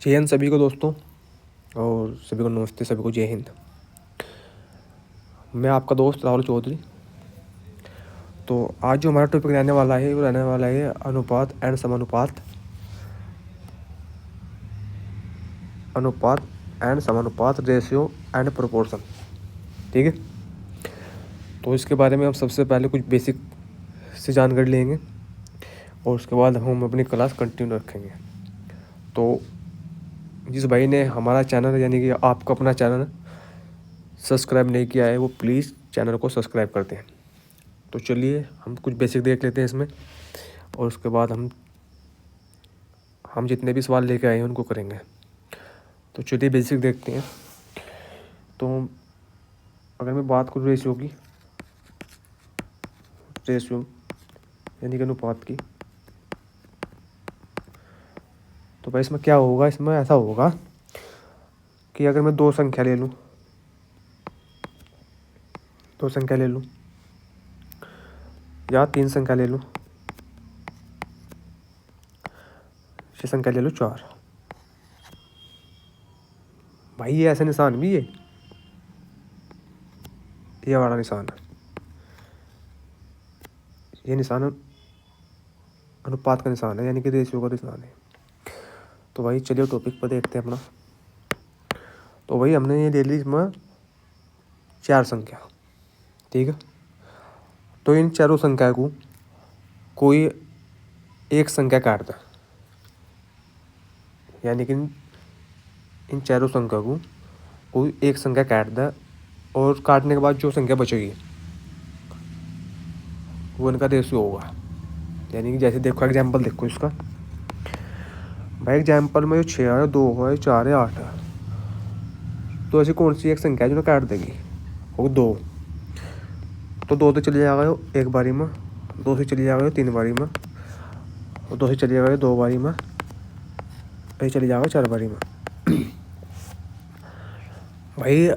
जय हिंद सभी को दोस्तों, और सभी को नमस्ते, सभी को जय हिंद। मैं आपका दोस्त राहुल चौधरी। तो आज जो हमारा टॉपिक रहने वाला है वो रहने वाला है अनुपात एंड समानुपात। अनुपात एंड समानुपात, रेशियो एंड प्रोपोर्शन। ठीक है, तो इसके बारे में हम सबसे पहले कुछ बेसिक से जानकारी लेंगे और उसके बाद हम अपनी क्लास कंटिन्यू रखेंगे। तो जिस भाई ने हमारा चैनल यानी कि आपका अपना चैनल सब्सक्राइब नहीं किया है वो प्लीज़ चैनल को सब्सक्राइब करते हैं। तो चलिए हम कुछ बेसिक देख लेते हैं इसमें, और उसके बाद हम जितने भी सवाल लेके आए हैं उनको करेंगे। तो चलिए बेसिक देखते हैं। तो अगर मैं बात करूँ रेशियो की, रेशियो यानी कि अनुपात की, तो भाई इसमें क्या होगा, इसमें ऐसा होगा कि अगर मैं दो संख्या ले लूँ या तीन संख्या ले लूँ, छः संख्या ले लूँ, चार। भाई ये ऐसा निशान भी है, ये वाला निशान है, ये निशान अनुपात का निशान है, यानी कि रेशियो का निशान है। तो भाई चलिए टॉपिक पर देखते हैं अपना। तो भाई हमने ये ले ली इसमें चार संख्या। ठीक है, तो इन चारों संख्या को कोई एक संख्या काट दे, यानी कि इन चारों संख्या को कोई एक संख्या काट दे, और काटने के बाद जो संख्या बचेगी वो इनका रेशियो होगा। यानी कि जैसे देखो, एग्जाम्पल देखो इसका। भाई एग्जाम्पल में जो 6 है, 2 है, 4 है, 8 है, तो ऐसी कौन सी एक संख्या है जो काट देगी? वो 2। तो 2 से चली जाएगा एक बारी में, 2 से चली जाएगा 3 बारी में, और 2 से चली जाएगा 2 बारी में, ये चली जाएगा 4 बारी में। भाई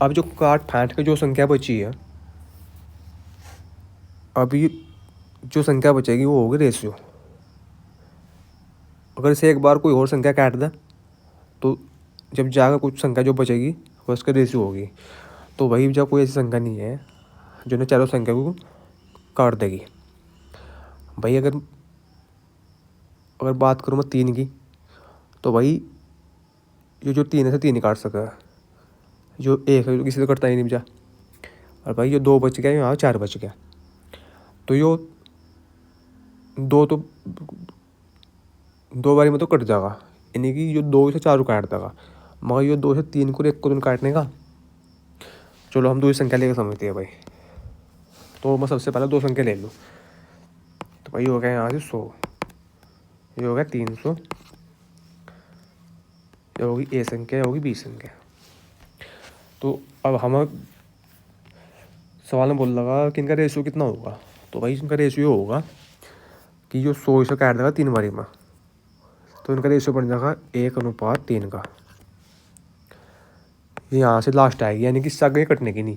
अब जो काट फाट के जो संख्या बची है, अभी जो संख्या बचेगी वो होगी रेशियो। अगर इसे एक बार कोई और संख्या काट दे तो जब जाकर कुछ संख्या जो बचेगी वो उसका रेशियो होगी। तो भाई जब कोई ऐसी संख्या नहीं है जो ने चारों संख्या को काट देगी। भाई अगर बात करूँ मैं 3 की, तो भाई ये जो 3 है से 3 ही काट सका, जो 1 है किसी से कटता ही नहीं बचा। और भाई ये 2 बच गया, यहाँ 4 बच गया, तो यो 2 तो 2 बारी में तो कट जाएगा, यानी कि ये 2 से 4 काट देगा। मगर ये 2 से 3 को 1 को तो काटने का। चलो हम 2 संख्या लेकर समझते हैं भाई। तो मैं सबसे पहले 2 संख्या ले लूँ। तो भाई हो गया यहाँ से 100, ये हो गया 300, ये होगी ए संख्या, ये होगी बी संख्या। तो अब हम सवाल में बोल लगा कि इनका रेशियो कितना होगा। तो भाई इनका रेशियो होगा कि जो 100 से काट देगा 3 बारी में, तो इनका रेशियो बन जाएगा 1:3 का। यहाँ से लास्ट आएगी, यानी कि सगे कटने की नहीं।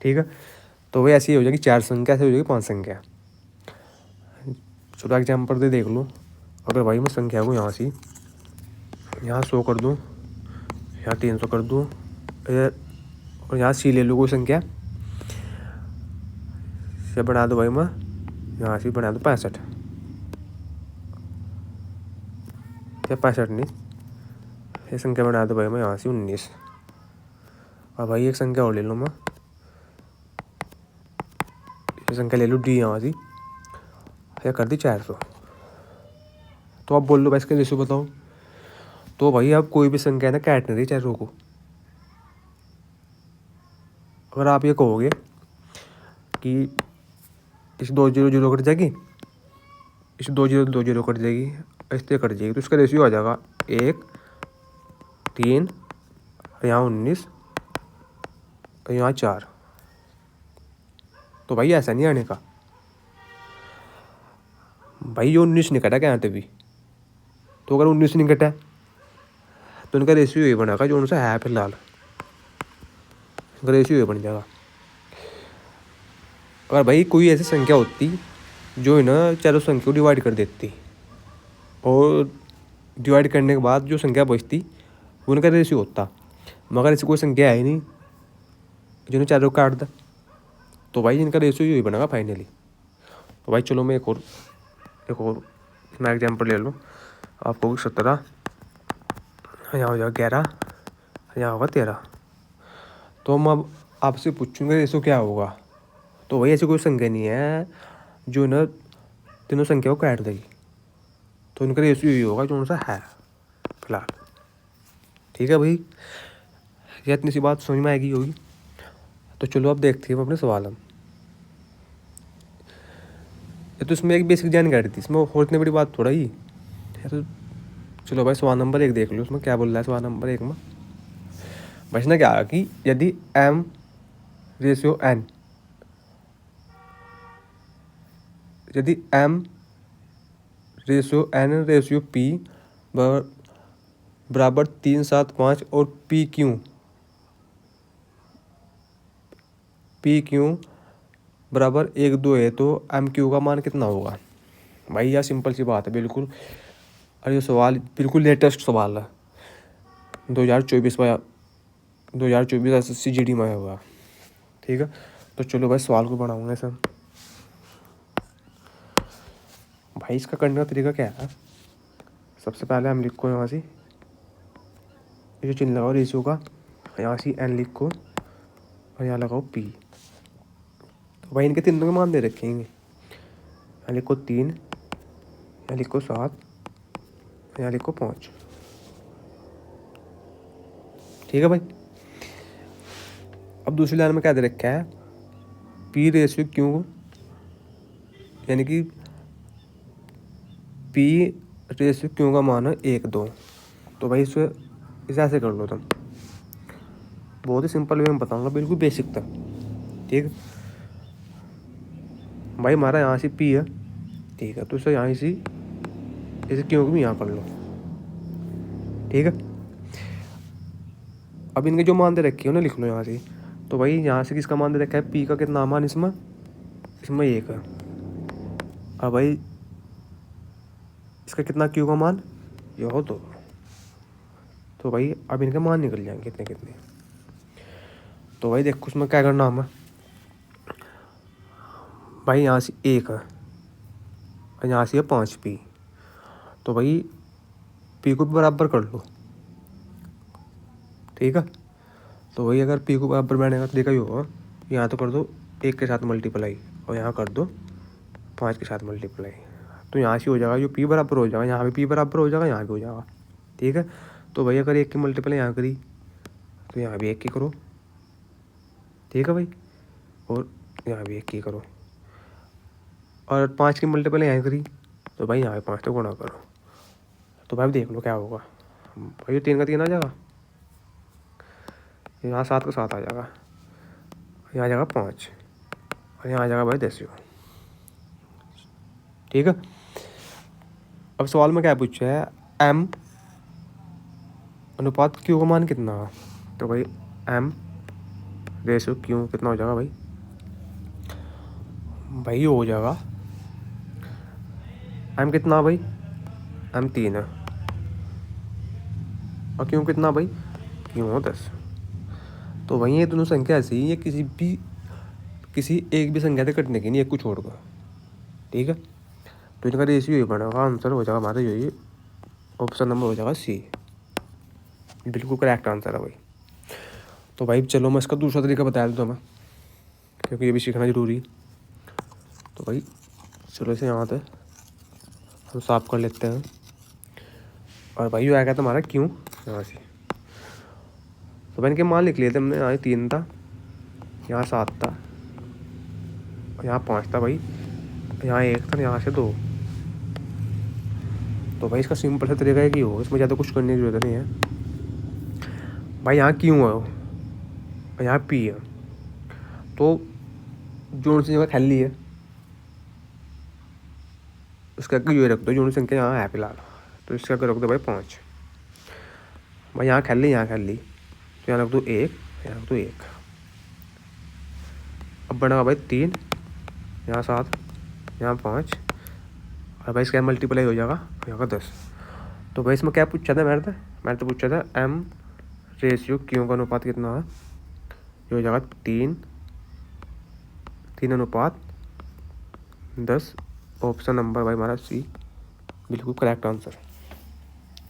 ठीक है, तो वही ऐसी ही हो जाएगी 4 संख्या, ऐसे हो जाएगी 5 संख्या। चलो एग्जाम्पल दे देख लो। अगर भाई मैं संख्या को यहाँ से यहाँ 100 कर दूँ, यहाँ 300 कर दूँ, और यहाँ सी ले लूँ कोई संख्या से बना दो भाई मैं यहाँ से बना दूँ 65 या 65 नहीं, ये संख्या बना दो भाई मैं यहाँ से 19। और भाई एक संख्या और ले लूँ मैं, ये संख्या ले लूँ डी, यहाँ से या कर दी 400। तो आप बोल लो भाई इसका रेशियो बताओ। तो भाई आप कोई भी संख्या ना काट नहीं रही चारों को। अगर आप ये कहोगे कि इस 2 0 0 कट जाएगी, इस 2 0 2 0 कट जाएगी, ऐसे कट जाएगी, तो इसका रेशियो आ जाएगा 1 3, यहाँ 19, और यहाँ 4। तो भाई ऐसा नहीं आने का। भाई ये 19 नहीं कटा क्या यहाँ भी? तो अगर 19 नहीं कटा तो इनका रेशियो ये बनेगा जो उनसे है फिलहाल, इनका रेशियो ये बन जाएगा। अगर भाई कोई ऐसी संख्या होती जो है ना चारों संख्या को डिवाइड कर देती, और डिवाइड करने के बाद जो संख्या बचती वो उनका रेशियो होता, मगर ऐसी कोई संख्या है ही नहीं जिन्हें चारों काट दा, तो भाई इनका रेशियो यही बनेगा फाइनली। तो भाई चलो मैं एक और मैं एग्जाम्पल ले लूँ। आपको 17, यहाँ हो जाएगा 11, यहाँ होगा 13। तो मैं अब आपसे पूछूंगा रेशियो क्या होगा, तो भाई ऐसी कोई संख्या नहीं है जो ना तीनों संख्या को काट देगी, तो इनका रेशियो यही होगा जो उनसा है फिलहाल। ठीक है भाई, ये इतनी सी बात समझ में आएगी होगी। तो चलो अब देखते हैं अपने सवाल हम। ये तो इसमें एक बेसिक जानकारी थी, इसमें और इतनी बड़ी बात थोड़ा ही है। तो चलो भाई सवाल नंबर 1 देख लो, उसमें क्या बोल रहा है सवाल नंबर 1 में। बचना क्या है कि यदि m रेशियो n, यदि m ratio n ratio p बराबर 3, 7, 5 और p क्यू बराबर 1, 2 है, तो एम क्यू का मान कितना होगा। भाई यह सिंपल सी बात है बिल्कुल, और ये सवाल बिल्कुल लेटेस्ट सवाल है, 2024 में 2024 SSC में हुआ। ठीक है, तो चलो भाई सवाल को बनाऊंगा सर। भाई इसका करने का तरीका क्या है, सबसे पहले हम लिखो यहाँ से ये जो चिन्ह लगाओ रेशियो का, यहाँ से n लिखो और यहाँ लगाओ p। तो भाई इनके तीनों के मान दे रखेंगे, यहाँ लिखो 3, यहाँ लिखो 7, यहाँ लिखो 5। ठीक है भाई, अब दूसरी लाइन में क्या दे रखा है, p रेशियो क्यू, यानी कि p रेशियो क्यू का मान है 1, 2। तो भाई इसे ऐसे कर लो तुम, बहुत ही सिंपल वे में बताऊंगा, बिल्कुल बेसिक था। ठीक भाई, हमारा यहाँ से p है, ठीक है, तो इसे यहाँ से इसे क्यों भी यहाँ कर लो। ठीक है, अब इनके जो मान दे रखे हो ना लिख लो यहाँ से। तो भाई यहाँ से किसका मान दे रखा है, p का कितना मान इसमें 1 है। अब भाई इसका कितना q का मान, ये हो 2। तो भाई अब इनके मान निकल जाएंगे कितने कितने। तो भाई देखो उसमें क्या करना हमें, भाई यहाँ से 1 है और यहाँ से 5p, तो भाई p को बराबर कर लो। ठीक है, तो भाई अगर p को बराबर बनाने का तरीका ही होगा, यहाँ तो कर दो 1 के साथ मल्टीप्लाई और यहाँ कर दो 5 के साथ मल्टीप्लाई, तो यहाँ से हो जाएगा जो p बराबर हो जाएगा, यहाँ भी p बराबर हो जाएगा, यहाँ भी हो जाएगा। ठीक है, तो भाई अगर 1 की मल्टीप्लाई यहाँ करी तो यहाँ भी 1 की करो। ठीक है भाई, और यहाँ भी 1 की करो, और 5 की मल्टीप्लाई यहाँ करी तो भाई यहाँ भी 5 तो गुणा करो। तो भाई देख लो क्या होगा, भाई 3 का 3 आ जाएगा, यहाँ 7 का 7 आ जाएगा, यहाँ आ जाएगा 5 और यहाँ आ जाएगा भाई 10। ठीक है, अब सवाल में क्या पूछा है, m अनुपात q का मान कितना है। तो भाई m रेशियो q कितना हो जाएगा भाई हो जाएगा m कितना भाई, m 3 है और q कितना भाई, q हो 10। तो वहीं ये दोनों संख्या ऐसी ही है, किसी एक भी संख्या से कटने की नहीं, एक को छोड़कर। ठीक है, तो इनका रेशियो ये बनेगा, आंसर हो जाएगा हमारा यही, ऑप्शन नंबर हो जाएगा सी, बिल्कुल करेक्ट आंसर है भाई। तो भाई चलो मैं इसका दूसरा तरीका बता देता हूँ मैं, क्योंकि ये भी सीखना जरूरी है। तो भाई चलो इसे यहाँ से हम साफ कर लेते हैं, और भाई ये आएगा तुम्हारा क्यों यहाँ से। तो भाई इनके मान लिख लिए थे हमने, यहाँ 3 था, यहाँ 7 था, यहाँ 5 था भाई, यहाँ 1 था, यहाँ से 2। तो भाई इसका सिंपल सा तरीका है कि हो, इसमें ज़्यादा कुछ करने की जरूरत नहीं है। भाई यहाँ क्यों है और यहाँ पी है, तो जो सी जगह खाली है उसका ये रख दो, जो संख्या यहाँ है फिलहाल, तो इसका रख दो भाई 5। भाई यहाँ खाली, यहाँ खाली, तो यहाँ रख दो 1, यहाँ रख दो 1। अब बनेगा भाई 3, यहाँ 7, यहाँ 5, और भाई इसका मल्टीप्लाई हो जाएगा यहाँ का 10। तो भाई इसमें क्या पूछा था मैंने तो पूछा था एम रेशियो क्यों का अनुपात कितना है, ये हो जाएगा 3:10। ऑप्शन नंबर भाई हमारा सी बिल्कुल करेक्ट आंसर।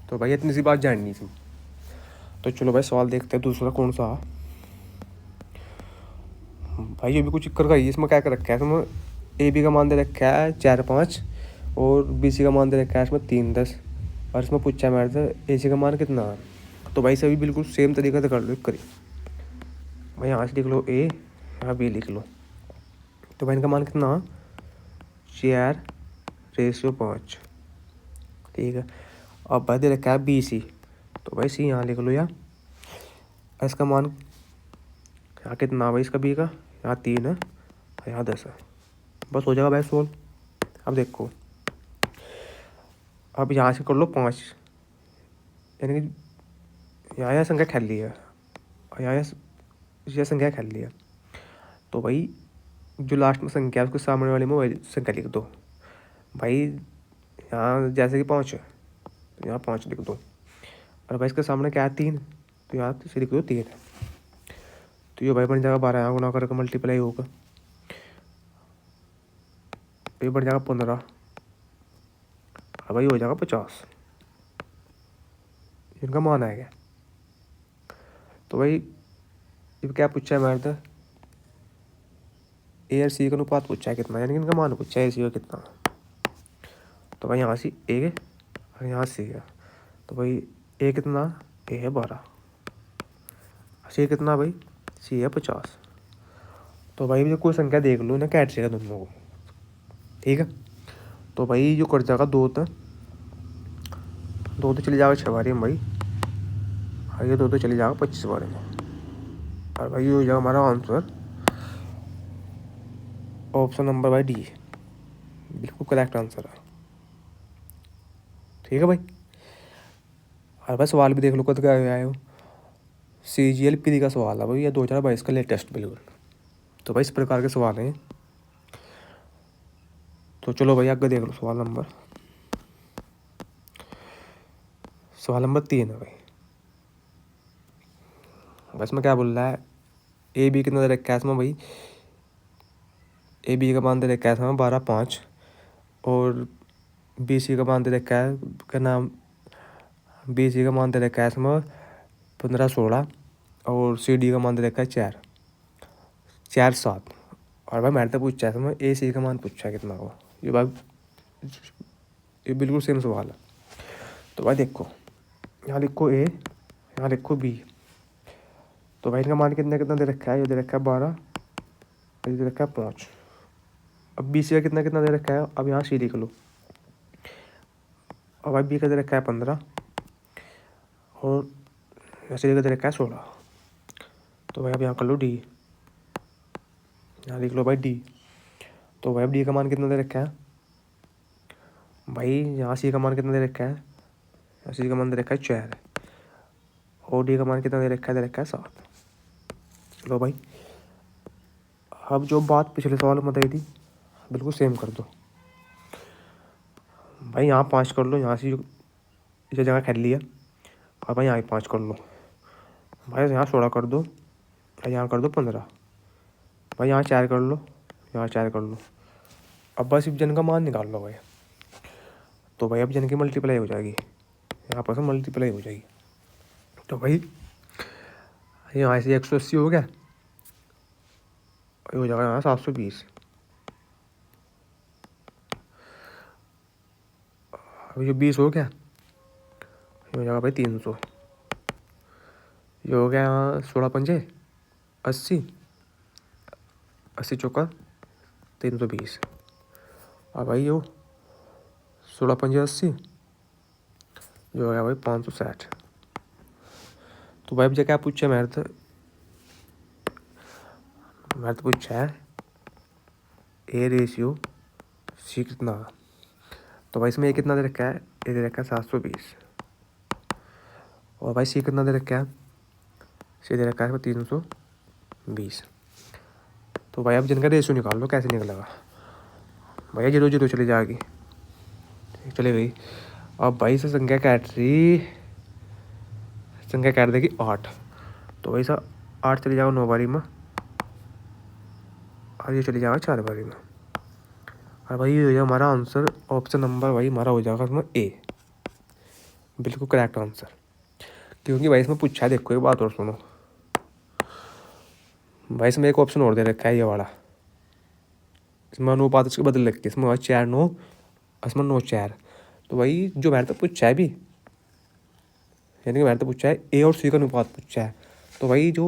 तो भाई इतनी सी बात जाननी थी। तो चलो भाई सवाल देखते हैं दूसरा कौन सा। भाई ये भी कुछ चक्कर का ही, इसमें क्या कर रखा है, इसमें ए बी का मान दे रखा है 4-5 और बी सी का मान दे रखा है इसमें 3-10, और इसमें पूछा है मेरे से ए सी का मान कितना है। तो भाई सभी बिल्कुल सेम तरीके से कर लो, करिए भाई। यहाँ से लिख लो ए, यहाँ बी लिख लो। तो भाई इनका मान कितना है 4:5, ठीक है। अब भाई दे रखा है बी सी, तो भाई सी यहाँ लिख लो यार। इसका मान यहाँ कितना भाई इसका बी का, यहाँ 3 है, यहाँ 10 है, बस हो जाएगा भाई सोल्व। अब देखो, अब यहाँ से कर लो 5, यानी कि यहाँ यह संख्या खेल ली है और यहाँ यह संख्या खेल ली है। तो भाई जो लास्ट में संख्या है उसके सामने वाले में वही संख्या लिख दो। भाई यहाँ जैसे कि 5 है तो यहाँ 5 लिख दो, और भाई इसके सामने क्या है 3, तो यहाँ से लिख दो 3 है। तो ये भाई बन जाएगा 12, यहाँ गुना करके मल्टीप्लाई होगा, तो ये बन जाएगा 15, और भाई हो जाएगा 50, इनका मान आएगा। तो भाई ये क्या पूछा है मेरे से, ए और सी का अनुपात पूछा है कितना, यानी कि इनका मान पूछा है ए सी का कितना। तो भाई यहाँ से ए है और यहाँ सी है, तो भाई ए कितना, ए है 12, सी कितना भाई, सी है 50। तो भाई जो कोई संख्या देख लो ना कैट से दोनों को, ठीक है। तो भाई जो कर जाएगा 2 तो चली जाएगा 6 बारी में भाई, और ये 2 तो चली जाएगा 25 बारी में, और भाई ये हो जाएगा हमारा आंसर ऑप्शन नंबर भाई डी, बिल्कुल करेक्ट आंसर है, ठीक है भाई। और भाई सवाल भी देख लो कद क्या आया हो, CGL-PD का सवाल है भाई, ये 2022 का लेटेस्ट बिल्कुल। तो भाई इस प्रकार के सवाल हैं। तो चलो भाई आगे देख लो सवाल नंबर 3 है भाई। बस में क्या बोल रहा है, ए बी कितना दे रखा है इसमें भाई, ए बी का मान दे रखा है इसमें 12-5, और बी सी का मान दे रखा है, क्या नाम, बी सी का मान दे रखा है इसमें 15-16, और सी डी का मान दे रखा है 4-7। और भाई मैंने तो पूछा है इसमें ए सी का मान पूछा है कितना हुआ, ये भाई ये बिल्कुल सेम सवाल है। तो भाई देखो, यहाँ लिखो ए, यहाँ लिखो बी। तो भाई इनका मान कितना कितना दे रखा है, ये दे रखा है 12, ये दे रखा है 5। अब बी सी का कितना कितना दे रखा है, अब यहाँ सी लिख लो। और भाई बी का दे रखा है 15, और सी का दे रखा है 16। तो भाई अब यहाँ कर लो डी, यहाँ लिख लो भाई डी। तो भाई अब डी का मान कितना दे रखा है, भाई यहाँ सी का मान कितना दे रखा है, यहाँ सी का मान दे रखा है 4, और डी का मान कितना दे रखा है 7। चलो भाई अब जो बात पिछले सवाल में बताई थी बिल्कुल सेम कर दो। भाई यहाँ 5 कर लो, यहाँ से जो जगह खेल लिया, और भाई यहाँ 5 कर लो, भाई यहाँ 16 कर दो, भाई यहाँ कर दो 15, भाई यहाँ 4 कर लो, यहाँ 4 कर लो। अब बस इस जन का मान निकाल लो भाई। तो भाई अब जन की मल्टीप्लाई हो जाएगी, यहाँ पर से मल्टीप्लाई हो जाएगी। तो भाई यहाँ से 180 हो गया, हो जाएगा यहाँ 720। अभी जो 20 हो गया, ये हो जाएगा भाई 300। ये हो गया यहाँ 16×5 80, 80 चौका 320। और भाई यो 16×5 80, जो हो गया भाई 560। तो भाई अब क्या पूछा मेरे तो पूछा है ए रेशियो सी कितना। तो भाई इसमें ए कितना दे रखा है, ए दे रखा है 720, और भाई सी कितना दे रखा है, सी दे रखा है 320। तो भाई अब जिनका रेशियो निकाल लो कैसे निकलेगा। भैया 0 0 चली जाएगी, चली गई। अब भाई से संख्या काट देगी 8। तो भाई साहब 8 चली जाएगा 9 बारी में, और ये चली जाएगा 4 बारी में। और भाई ये हो जाएगा हमारा आंसर, ऑप्शन नंबर भाई हमारा हो जाएगा इसमें ए, बिल्कुल करेक्ट आंसर। क्योंकि भाई इसमें पूछा है, देखो एक बात और सुनो भाई, इसमें एक ऑप्शन और दे रखा है ये वाला, इसमें अनुपात इसके बदल रखी है, इसमें 4 9, इसमें 9 4। तो भाई जो मैंने तो पूछा है भी, यानी कि मैंने तो पूछा है ए और सी का अनुपात पूछा है। तो भाई जो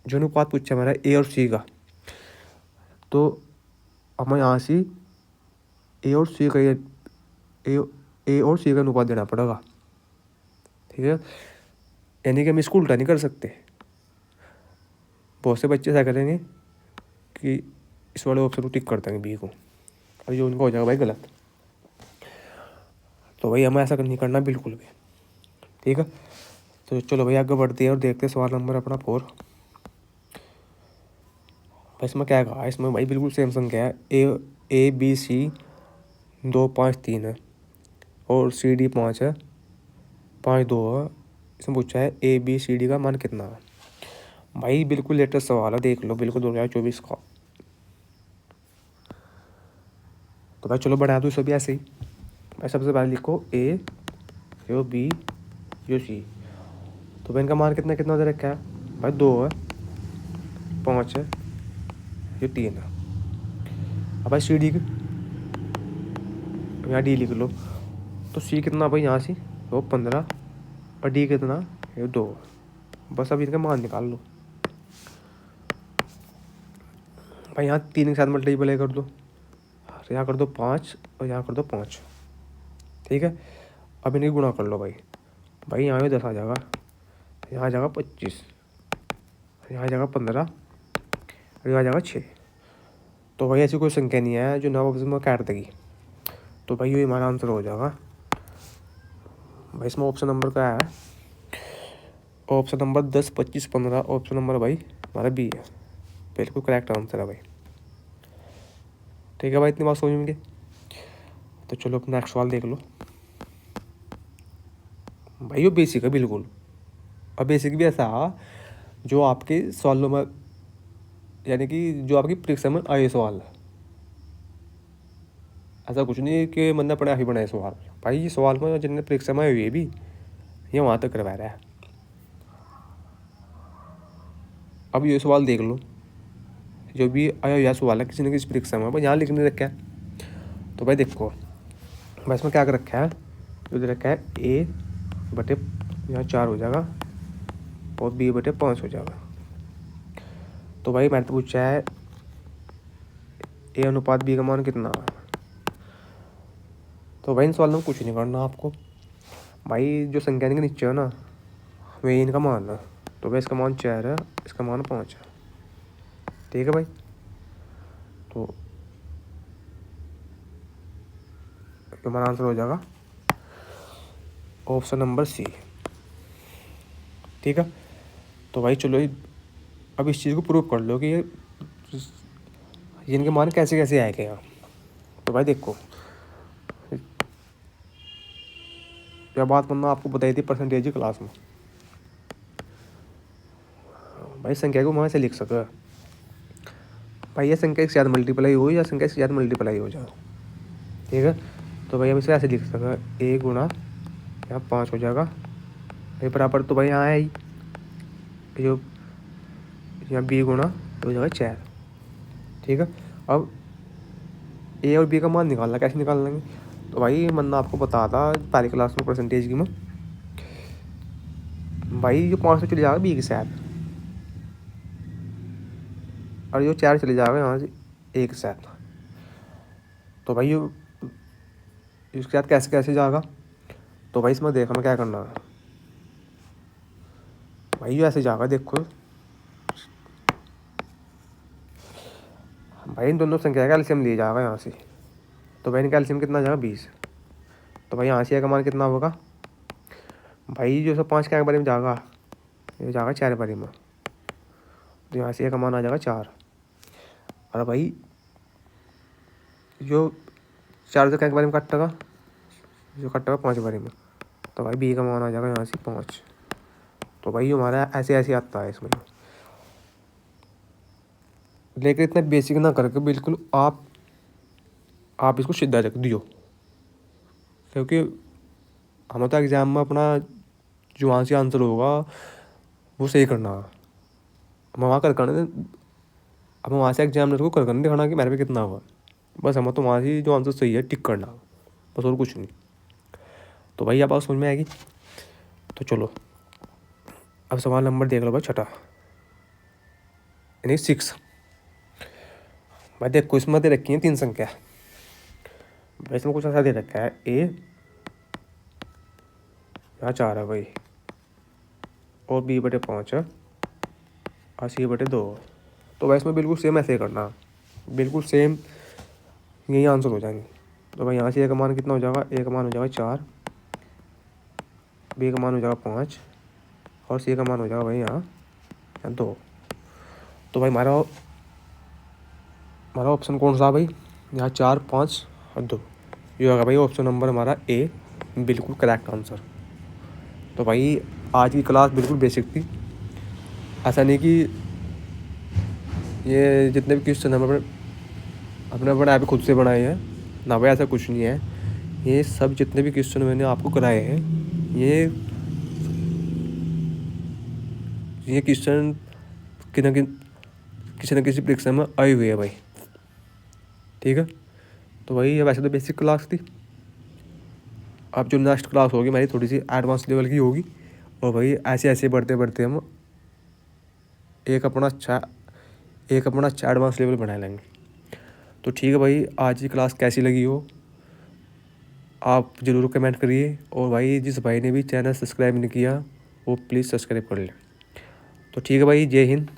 अनुपात पूछा है हमारा ए और सी का, तो हमें यहाँ से ए और सी का ए और सी का अनुपात देना पड़ेगा, ठीक है। यानी कि हम इसको उल्टा नहीं कर सकते। बहुत से बच्चे ऐसा करेंगे कि इस वाले ऑप्शन को टिक कर देंगे बी को, और जो उनका हो जाएगा भाई गलत। तो भाई हमें ऐसा नहीं करना बिल्कुल भी, ठीक है। तो चलो भाई आगे बढ़ते हैं और देखते हैं सवाल नंबर अपना 4। इसमें क्या कहा, इसमें भाई बिल्कुल सेम संख्या है, ए बी सी 2 5 3 है, और सी डी 5 है, 5 2 है। इसमें पूछा है ए बी सी डी का मान कितना है। भाई बिल्कुल लेटेस्ट सवाल है, देख लो, बिल्कुल 2024 का। तो भाई चलो बढ़ा दो सभी ऐसे ही। भाई सबसे पहले लिखो ए, यो बी, यो सी। तो भाई इनका मान कितना कितना दे रखा है, भाई 2 है, 5 है, ये 3 है। अब भाई सी डी यहाँ डी लिख लो। तो सी कितना भाई यहाँ से वो 15, और डी कितना ये 2। बस अब इनका मान निकाल लो। भाई यहाँ 3 के साथ मल्टीप्लाई कर दो, यहाँ कर दो 5, और यहाँ कर दो 5, ठीक है। अब इन्हें गुणा कर लो भाई। भाई यहाँ 10 आ जाएगा, यहाँ आ जाएगा 25, यहाँ आ जाएगा 15, और यहाँ आ जाएगा 6। तो भाई ऐसी कोई संख्या नहीं है जो 9 ऑप्शन में काट देगी। तो भाई ये हमारा आंसर हो जाएगा। भाई इसमें ऑप्शन नंबर क्या है, ऑप्शन नंबर 10 25 15, ऑप्शन नंबर भाई हमारा बी है, बिल्कुल करेक्ट आंसर है भाई, ठीक है भाई। इतनी बात समझ में गई। तो चलो अपना नेक्स्ट सवाल देख लो भाई, वो बेसिक है बिल्कुल। और बेसिक भी ऐसा जो आपके सवालों में, यानी कि जो आपकी परीक्षा में आए सवाल, ऐसा कुछ नहीं कि मैंने अपने आप ही बनाए सवाल। भाई ये सवाल में जिनने परीक्षा में आए हुए भी ये वहाँ तक करवा रहा है। अब ये सवाल देख लो, जो भी आया हुआ सवाल है किसी न किसी परीक्षा में, भाई यहाँ लिखने रखा है। तो भाई देखो भाई इसमें क्या कर रखा है, जो दे रखा है ए बटे यहाँ 4 हो जाएगा, और बी बटे 5 हो जाएगा। तो भाई मैंने तो पूछा है ए अनुपात बी का मान कितना है। तो भाई इन सवाल में कुछ नहीं करना आपको। भाई जो संख्या के नीचे है ना, वही इनका मान है। तो भाई इसका मान 4 है, इसका मान 5 है, ठीक है भाई। तो हमारा आंसर हो जाएगा ऑप्शन नंबर सी, ठीक है। तो भाई चलो अब इस चीज़ को प्रूव कर लो कि ये इनके मान कैसे कैसे आएंगे यहाँ। तो भाई देखो, यह बात मैंने आपको बताई थी परसेंटेज की क्लास में। भाई संख्या को वहाँ से लिख सके भाई, ये संख्या के साथ मल्टीप्लाई हो या संख्या के साथ मल्टीप्लाई हो जाए, ठीक है। तो भाई हम इसे ऐसे लिख सके ए गुणा यहाँ 5 हो जाएगा, ये बराबर तो भाई यहाँ है ही, जो यहाँ बी गुणा हो जाएगा 4, ठीक है। अब ए और बी का मान निकालना, कैसे निकाल लेंगे। तो भाई मैंने आपको बता था पहली क्लास में परसेंटेज की में, भाई जो 5 चले जाएगा बी के साथ, और जो 4 चले जाएगा यहाँ से ए के साथ। तो भाई ये इसके साथ कैसे कैसे जाएगा। तो भाई इसमें देखना क्या करना है, भाई ये ऐसे जाएगा, देखो भाई इन दोनों संख्या का एलसीएम लिया जाएगा यहाँ से। तो भाई इनका एलसीएम कितना जाएगा 20। तो भाई यहाँ से का मान कितना होगा, भाई जो 5 क्या बारे में जाएगा, ये जाएगा 4 बारे में। तो यहाँ से का मान आ जाएगा 4, और भाई जो 4 से क्या बारे में काटेगा, जो कट्टा हुआ 5 बारी में, तो भाई बी का मान आ जाएगा यहाँ से 5। तो भाई हमारा ऐसे ऐसे आता है इसमें। लेकिन इतना बेसिक ना करके बिल्कुल आप इसको सीधा रख दियो, क्योंकि हमें तो एग्ज़ाम में अपना जो वहाँ से आंसर होगा वो सही करना है। हम वहाँ कर करने हमें वहाँ से एग्जाम को कर करने दिखाना कि मेरे पे कितना हुआ, बस हमें तो वहाँ से जो आंसर सही है टिक करना, बस और कुछ नहीं। तो भाई आप समझ में आएगी। तो चलो अब सवाल नंबर देख लो भाई, छठा यानी 6। भाई देखो इसमें दे रखी है 3 संख्या। भाई इसमें कुछ ऐसा दे रखा है ए, यहाँ 4 है भाई, और b/5 है, और c/2। तो भाई इसमें बिल्कुल सेम ऐसे ही करना, बिल्कुल सेम यही आंसर हो जाएंगे। तो भाई यहाँ से ए का मान कितना हो जाएगा, ए का मान हो जाएगा 4, बी का मान हो जाएगा 5, और सी का मान हो जाएगा भाई यहाँ 2। तो भाई हमारा ऑप्शन कौन सा भाई, यहाँ 4, 5 और 2, ये होगा भाई ऑप्शन नंबर हमारा ए, बिल्कुल करेक्ट आंसर। तो भाई आज की क्लास बिल्कुल बेसिक थी, ऐसा नहीं कि ये जितने भी क्वेश्चन हम अपने बनाए पे खुद से बनाए हैं ना भाई, ऐसा कुछ नहीं है। ये सब जितने भी क्वेश्चन मैंने आपको कराए हैं, ये क्वेश्चन किसी न किसी परीक्षा में आई हुई है भाई, ठीक है। तो भाई ये वैसे तो बेसिक क्लास थी, अब जो नेक्स्ट क्लास होगी हमारी थोड़ी सी एडवांस लेवल की होगी, और भाई ऐसे ऐसे बढ़ते बढ़ते हम एक अपना अच्छा एडवांस लेवल बना लेंगे। तो ठीक है भाई, आज की क्लास कैसी लगी हो आप ज़रूर कमेंट करिए, और भाई जिस भाई ने भी चैनल सब्सक्राइब नहीं किया वो प्लीज़ सब्सक्राइब कर ले। तो ठीक है भाई, जय हिंद।